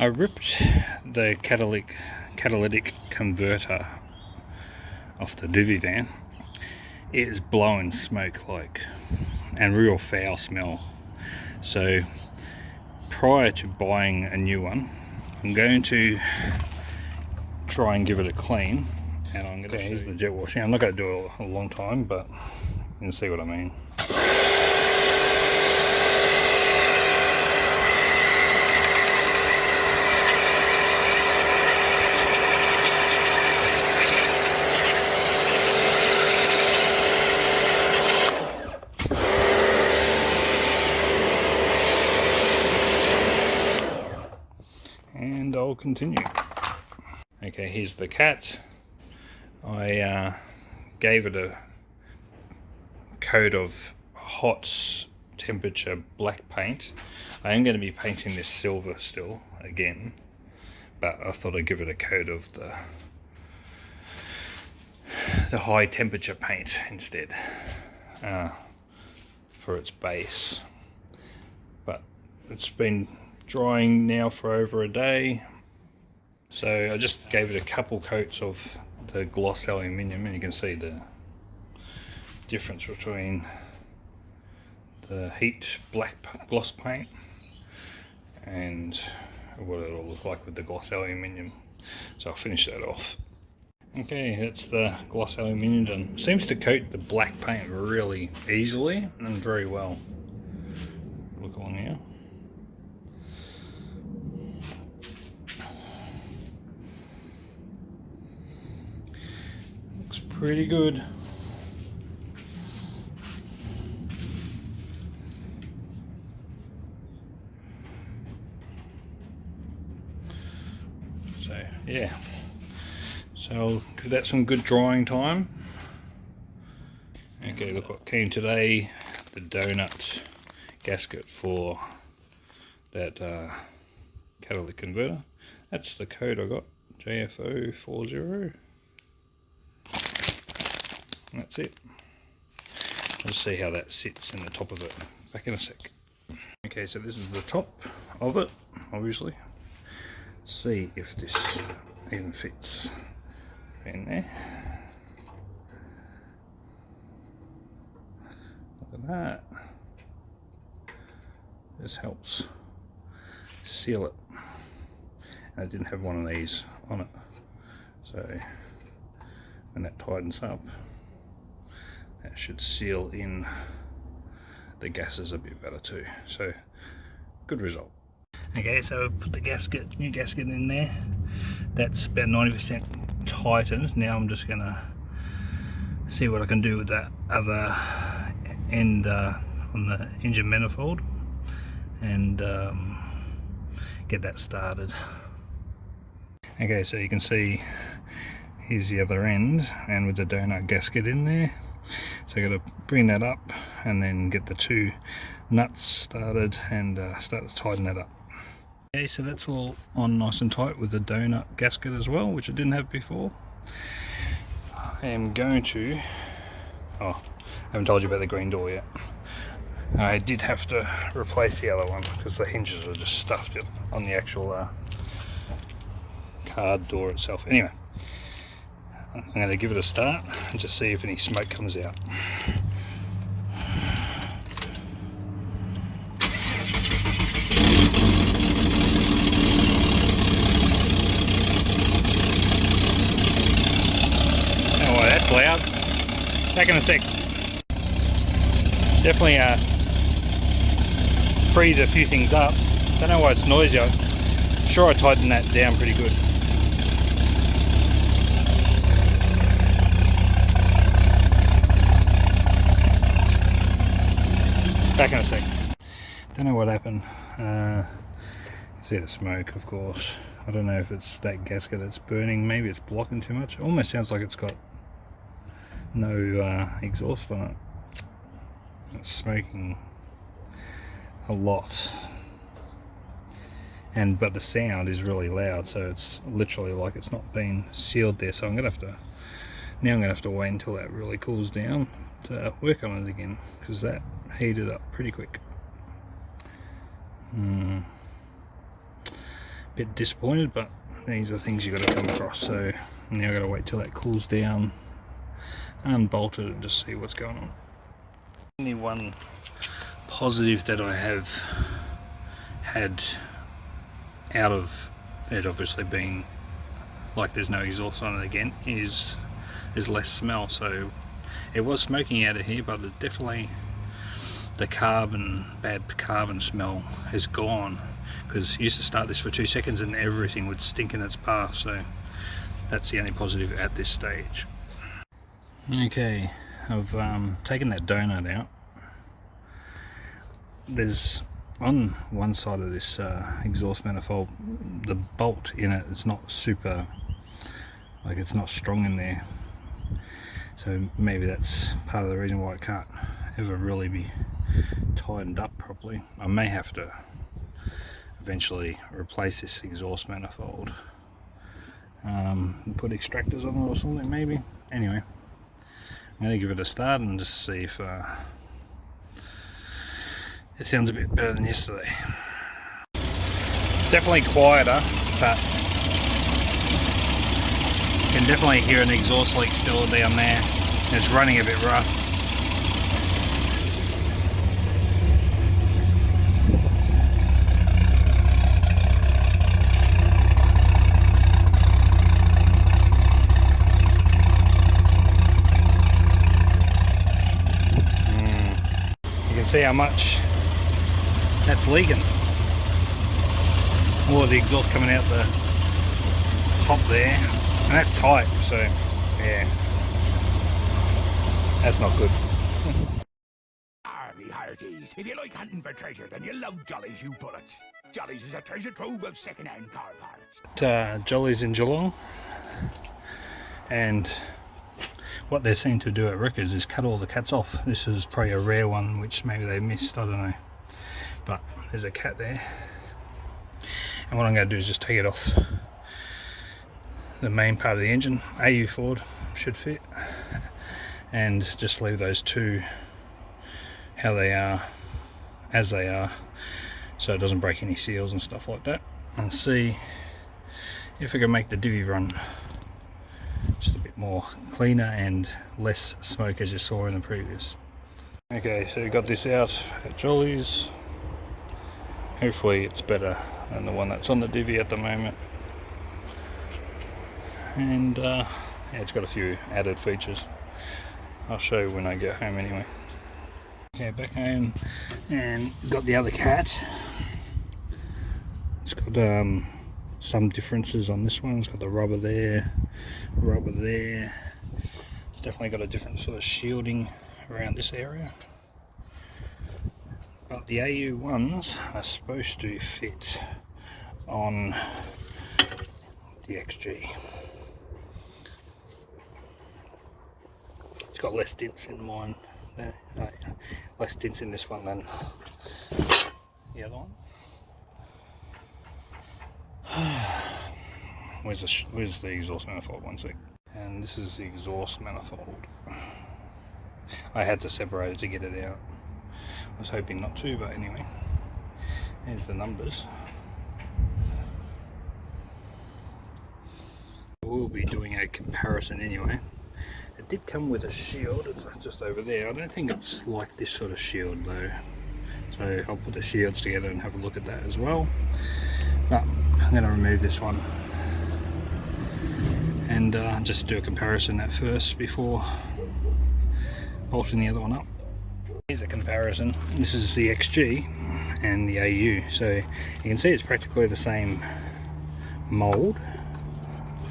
ripped the catalytic converter off the Divvy van. It is blowing smoke and real foul smell. So prior to buying a new one, I'm going to try and give it a clean, and I'm going to use the jet washing. I'm not going to do it a long time, but you can see what I mean. And I'll continue. Okay, here's the cat. I gave it a coat of hot temperature black paint. I am going to be painting this silver still again, but I thought I'd give it a coat of the high temperature paint instead for its base. But it's been drying now for over a day, so I just gave it a couple coats of the gloss aluminium, and you can see the difference between the heat black gloss paint and what it'll look like with the gloss aluminium. So I'll finish that off. Okay, that's the gloss aluminium done. It seems to coat the black paint really easily and very well. Look on here. Looks pretty good. So yeah, so I'll give that some good drying time. Okay, look what came today, the donut gasket for that catalytic converter. That's the code I got, JFO40. That's it. Let's see how that sits in the top of it. Back in a sec. Okay, so this is the top of it, obviously. Let's see if this even fits in there. Look at that. This helps seal it. And I didn't have one of these on it, so when that tightens up, that should seal in the gases a bit better too. So good result. Okay, so put the new gasket in there. That's about 90% tightened. Now I'm just gonna see what I can do with that other end on the engine manifold and get that started. Okay, so you can see here's the other end, and with the donut gasket in there. So I got to bring that up and then get the two nuts started and start to tighten that up. Okay, so that's all on nice and tight with the donut gasket as well, which I didn't have before. I am going to, I haven't told you about the green door yet. I did have to replace the other one because the hinges are just stuffed on the actual card door itself. Anyway, I'm going to give it a start and just see if any smoke comes out. Oh, that's loud. Back in a sec. Definitely freed a few things up. Don't know why it's noisy. I'm sure I tightened that down pretty good. Back in a sec. Don't know what happened. See the smoke, of course. I don't know if it's that gasket that's burning. Maybe it's blocking too much. It almost sounds like it's got no exhaust on it. It's smoking a lot. But the sound is really loud, so it's literally like it's not been sealed there. So I'm gonna have to wait until that really cools down to work on it again, because that heated up pretty quick. bit disappointed, but these are things you got to come across. So now I got to wait till that cools down, unbolt it, and just see what's going on. Only one positive that I have had out of it obviously being like there's no exhaust on it again is there's less smell. So it was smoking out of here, but definitely the bad carbon smell has gone, because you used to start this for 2 seconds and everything would stink in its path. So that's the only positive at this stage. Okay, I've taken that donut out. There's on one side of this exhaust manifold, the bolt in it, it's not super, like it's not strong in there, so maybe that's part of the reason why it can't ever really be tightened up properly. I may have to eventually replace this exhaust manifold, and put extractors on it or something maybe. Anyway, I'm going to give it a start and just see if it sounds a bit better than yesterday. Definitely quieter, but you can definitely hear an exhaust leak still down there. It's running a bit rough. You can see how much that's leaking. All of the exhaust coming out the top there, and that's tight, so yeah, that's not good. Me hearties, if you like hunting for treasure, then you love Jolly's, you bullets. Jolly's is a treasure trove of second-hand car parts. Jolly's in Geelong, and what they seem to do at Rickers is cut all the cats off. This is probably a rare one, which maybe they missed, I don't know. But there's a cat there. And what I'm going to do is just take it off the main part of the engine. AU forward should fit. And just leave those two how they are, as they are, so it doesn't break any seals and stuff like that. And see if we can make the Divvy run just a bit more cleaner and less smoke, as you saw in the previous. Okay, so we got this out at Jolly's. Hopefully it's better than the one that's on the Divvy at the moment. And yeah, it's got a few added features. I'll show you when I get home anyway. Okay, back home and got the other cat. It's got some differences on this one. It's got the rubber there, rubber there. It's definitely got a different sort of shielding around this area. But the AU ones are supposed to fit on the XG. It's got less dents in mine, less dents in this one than the other one. Where's the exhaust manifold? One sec. And this is the exhaust manifold. I had to separate it to get it out. I was hoping not to, but anyway, there's the numbers. We'll be doing a comparison anyway. It did come with a shield, it's just over there. I don't think it's like this sort of shield though. So I'll put the shields together and have a look at that as well. But I'm going to remove this one and just do a comparison at first before bolting the other one up. Here's a comparison. This is the XG and the AU. So you can see it's practically the same mold,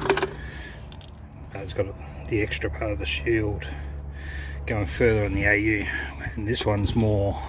but it's got the extra part of the shield going further on the AU, and this one's more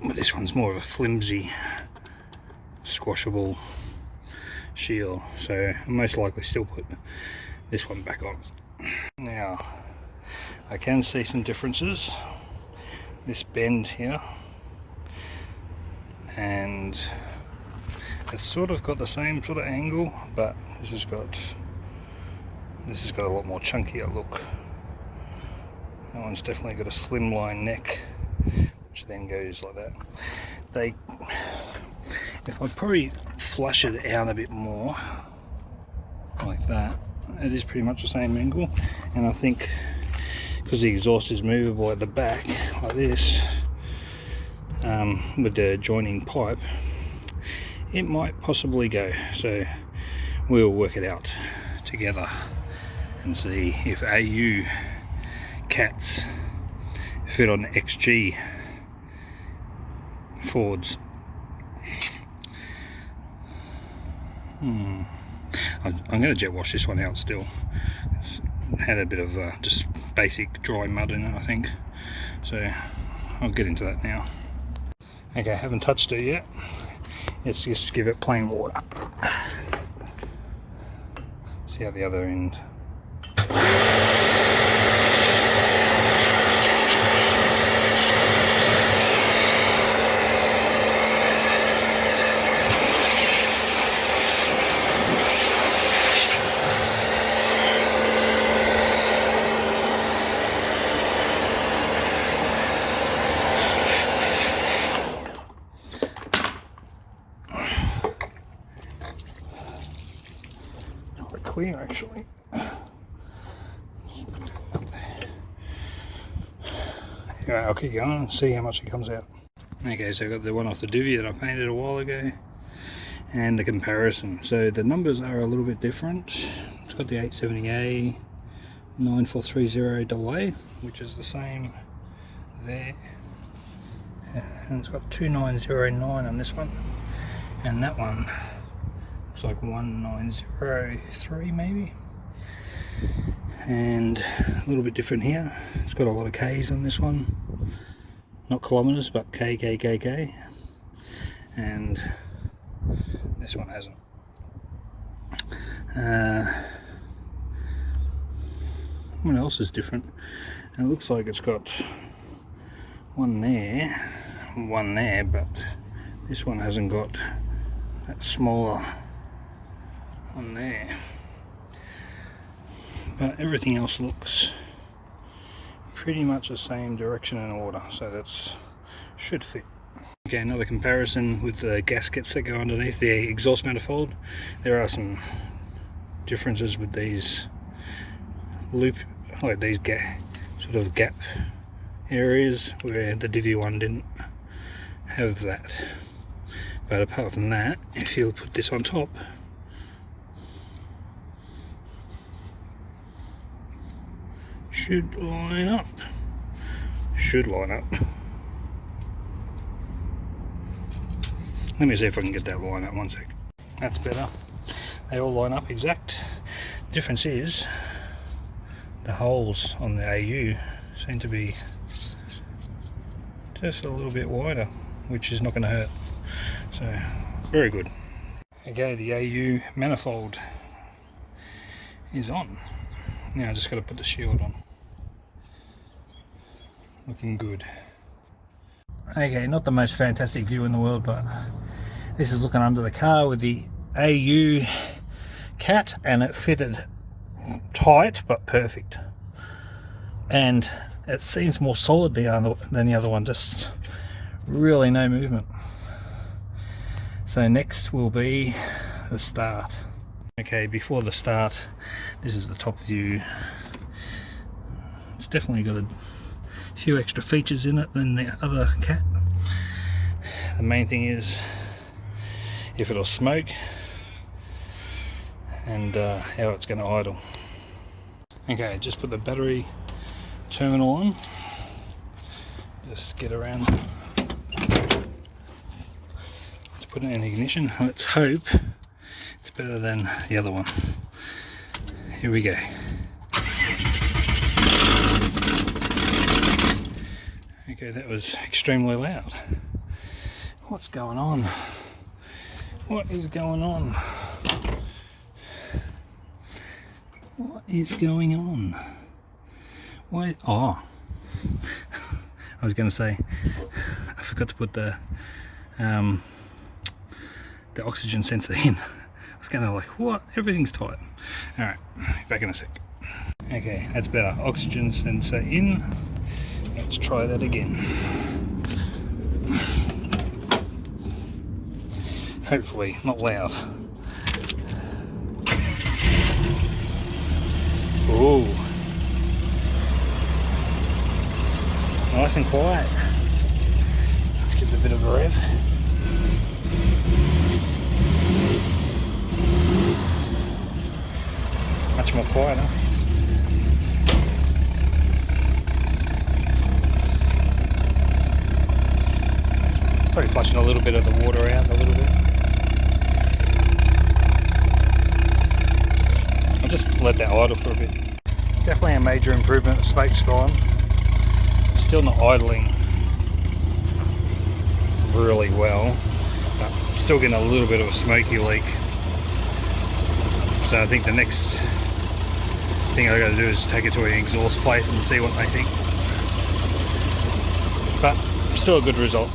of a flimsy, squashable shield. So I'll most likely still put this one back on. Now I can see some differences. This bend here, and it's sort of got the same sort of angle, but this has got a lot more chunkier look. That one's definitely got a slimline neck, which then goes like that. If I probably flush it out a bit more, like that, it is pretty much the same angle. And I think because the exhaust is movable at the back, like this, with the joining pipe, it might possibly go. So we'll work it out together and see if AU cats fit on XG Fords. I'm going to jet wash this one out still. It's had a bit of just basic dry mud in it, I think. So I'll get into that now. Okay, haven't touched it yet. Let's just give it plain water. See how the other end. Clear actually. Anyway, I'll keep going and see how much it comes out. Okay, so I got the one off the Divvy that I painted a while ago and the comparison. So the numbers are a little bit different. It's got the 870A 9430AA, which is the same there, and it's got 2909 on this one, and that one looks like 1903 maybe, and a little bit different here. It's got a lot of K's on this one, not kilometers but K, and this one hasn't. What else is different? And it looks like it's got one there, but this one hasn't got that smaller one there. But everything else looks pretty much the same direction and order, so that's should fit. Okay, another comparison with the gaskets that go underneath the exhaust manifold. There are some differences with these like these sort of gap areas where the Divvy one didn't have that. But apart from that, if you'll put this on top, should line up. Let me see if I can get that line up. One sec. That's better. They all line up exact. Difference is the holes on the AU seem to be just a little bit wider, which is not going to hurt. So very good. Okay, the AU manifold is on. Now I just got to put the shield on. Looking good. Okay, not the most fantastic view in the world, but this is looking under the car with the AU cat, and it fitted tight but perfect, and it seems more solid than the other one, just really no movement. So next will be the start. Okay, before the start, this is the top view. It's definitely got a few extra features in it than the other cat. The main thing is if it'll smoke and how it's going to idle. Okay, just put the battery terminal on. Just get around to put it in ignition. Let's hope it's better than the other one. Here we go. Okay, that was extremely loud. What's going on? What is going on? What is going on? Why? Oh, I was going to say I forgot to put the oxygen sensor in. I was kind of like, what? Everything's tight. All right, back in a sec. Okay, that's better. Oxygen sensor in. Let's try that again. Hopefully not loud. Ooh. Nice and quiet. Let's give it a bit of a rev. Much more quieter. Probably flushing a little bit of the water out a little bit. I'll just let that idle for a bit. Definitely a major improvement. The smoke's gone. It's still not idling really well, but still getting a little bit of a smoky leak. So I think the next thing I got to do is take it to an exhaust place and see what they think. But still a good result.